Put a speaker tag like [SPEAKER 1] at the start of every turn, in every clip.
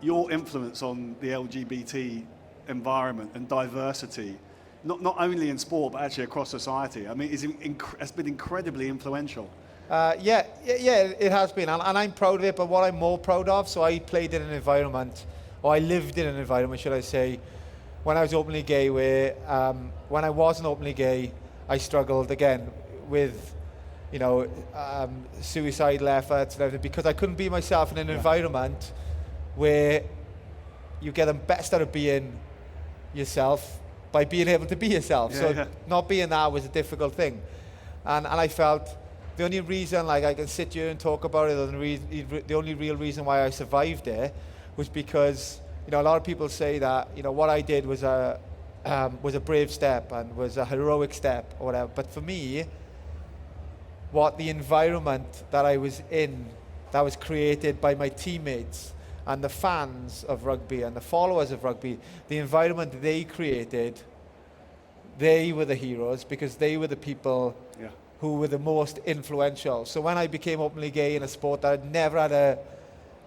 [SPEAKER 1] your influence on the LGBT environment and diversity, not only in sport, but actually across society, I mean, has been incredibly influential.
[SPEAKER 2] Yeah, it has been, and I'm proud of it, but what I'm more proud of, so I played in an environment, or I lived in an environment, should I say, when I was openly gay, where when I wasn't openly gay, I struggled again with, suicidal efforts and everything, because I couldn't be myself in an environment where you get the best out of being yourself by being able to be yourself. Not being that was a difficult thing. And I felt the only reason, like, I can sit here and talk about it, the only real reason why I survived it was because, a lot of people say that, what I did was a brave step and was a heroic step or whatever. But for me, what the environment that I was in, that was created by my teammates and the fans of rugby and the followers of rugby, the environment they created, they were the heroes, because they were the people who were the most influential. So when I became openly gay in a sport that had never had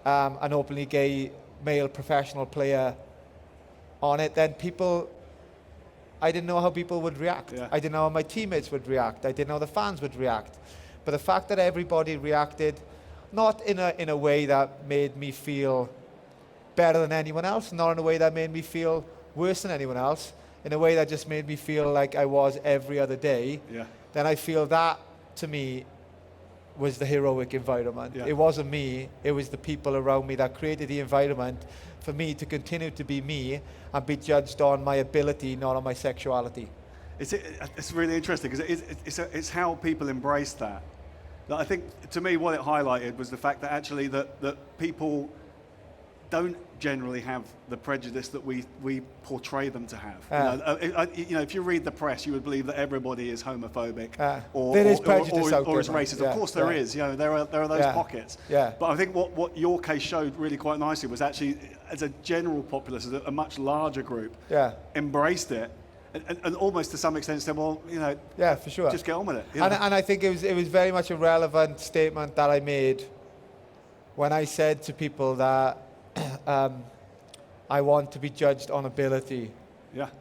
[SPEAKER 2] an openly gay male professional player on it, then I didn't know how people would react. I didn't know how my teammates would react. I didn't know how the fans would react. But the fact that everybody reacted, not in a way that made me feel better than anyone else, not in a way that made me feel worse than anyone else, in a way that just made me feel like I was every other day, then I feel that, to me, was the heroic environment. It wasn't me, it was the people around me that created the environment for me to continue to be me and be judged on my ability, not on my sexuality.
[SPEAKER 1] It's really interesting, because it's how people embrace that. I think, to me, what it highlighted was the fact that actually that people don't generally have the prejudice that we portray them to have. If you read the press, you would believe that everybody is homophobic or is racist. Of course there is. There are those pockets. But I think what your case showed really quite nicely was actually, as a general populace, as a much larger group, embraced it. And almost to some extent said, well,
[SPEAKER 2] for sure,
[SPEAKER 1] just get on with it.
[SPEAKER 2] And I think it was very much a relevant statement that I made when I said to people that I want to be judged on ability,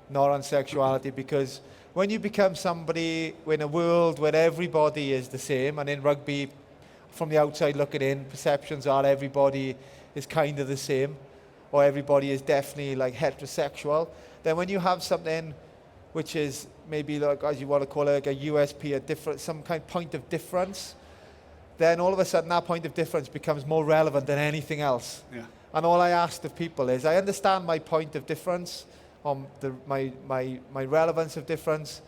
[SPEAKER 2] not on sexuality, because when you become somebody in a world where everybody is the same, and in rugby, from the outside looking in, perceptions are everybody is kind of the same, or everybody is definitely like heterosexual, then when you have something which is maybe, like, as you want to call it, like a USP, some kind of point of difference, then all of a sudden that point of difference becomes more relevant than anything else. And all I asked of people is, I understand my point of difference, my relevance of difference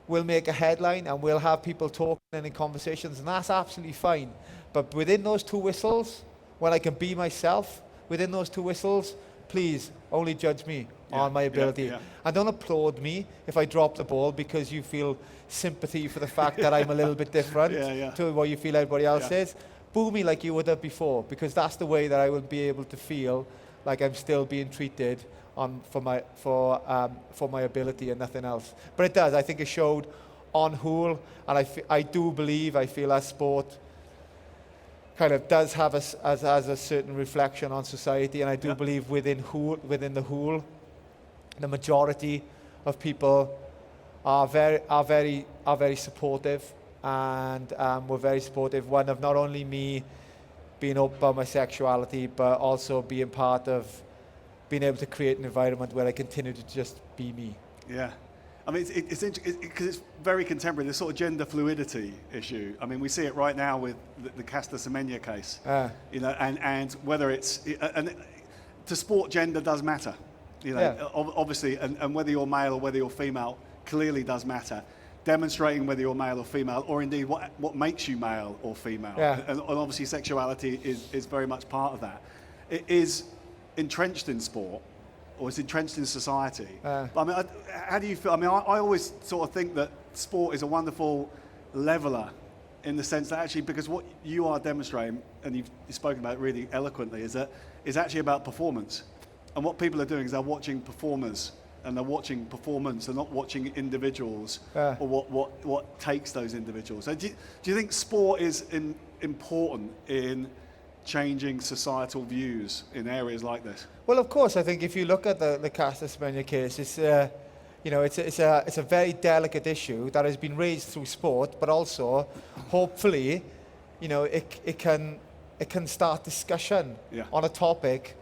[SPEAKER 2] will make a headline and we'll have people talking and in conversations, and that's absolutely fine. But within those two whistles, when I can be myself, within those two whistles, please only judge me on my ability. And don't applaud me if I drop the ball because you feel sympathy for the fact that I'm a little bit different to what you feel everybody else is. Boo me like you would have before, because that's the way that I will be able to feel like I'm still being treated for my ability and nothing else. But it does. I think it showed on whole, and I feel that sport kind of does have as a certain reflection on society, and I do believe within the whole, the majority of people are very supportive, and were very supportive. One of not only me being open about my sexuality, but also being part of being able to create an environment where I continue to just be me.
[SPEAKER 1] I mean, it's interesting because it's very contemporary, this sort of gender fluidity issue. I mean, we see it right now with the Caster Semenya case, and whether it's, and to sport, gender does matter, obviously, and whether you're male or whether you're female clearly does matter. Demonstrating whether you're male or female, or indeed what makes you male or female. And obviously sexuality is very much part of that. It is entrenched in sport, or it's entrenched in society. But I mean, how do you feel? I mean, I always sort of think that sport is a wonderful leveler, in the sense that actually, because what you are demonstrating, and you've spoken about it really eloquently, is actually about performance. And what people are doing is they're watching performers, and they're watching performance, they're not watching individuals, or what takes those individuals. So do you think sport is important in changing societal views in areas like this?
[SPEAKER 2] Well, of course, I think if you look at the Caster Semenya case, it's it's a very delicate issue that has been raised through sport, but also, hopefully, it can start discussion on a topic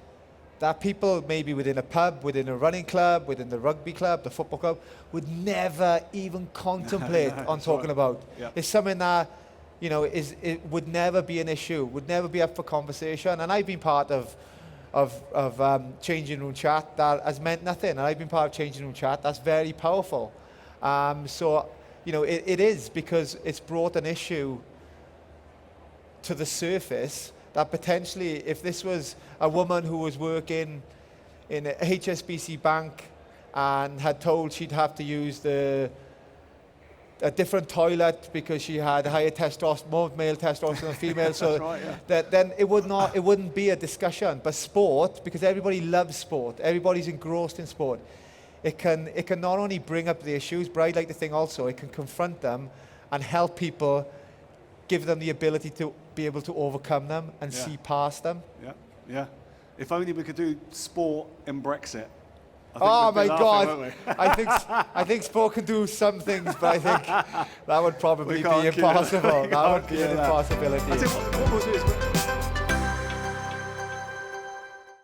[SPEAKER 2] that people maybe within a pub, within a running club, within the rugby club, the football club, would never even contemplate on talking about. Yeah. It's something that, it would never be an issue, would never be up for conversation. And I've been part of changing room chat that has meant nothing. And I've been part of changing room chat that's very powerful. It is because it's brought an issue to the surface that potentially, if this was a woman who was working in a HSBC bank and had told she'd have to use a different toilet because she had higher testosterone, more male testosterone than female, so right, then it wouldn't be a discussion. But sport, because everybody loves sport, everybody's engrossed in sport, it can not only bring up the issues, but I'd like to think also it can confront them and help people, give them the ability to be able to overcome them and see past them.
[SPEAKER 1] Yeah. If only we could do sport in Brexit.
[SPEAKER 2] Oh my God! I think sport can do some things, but I think that would probably be impossible. That would be an impossibility.
[SPEAKER 1] I think what we'll do is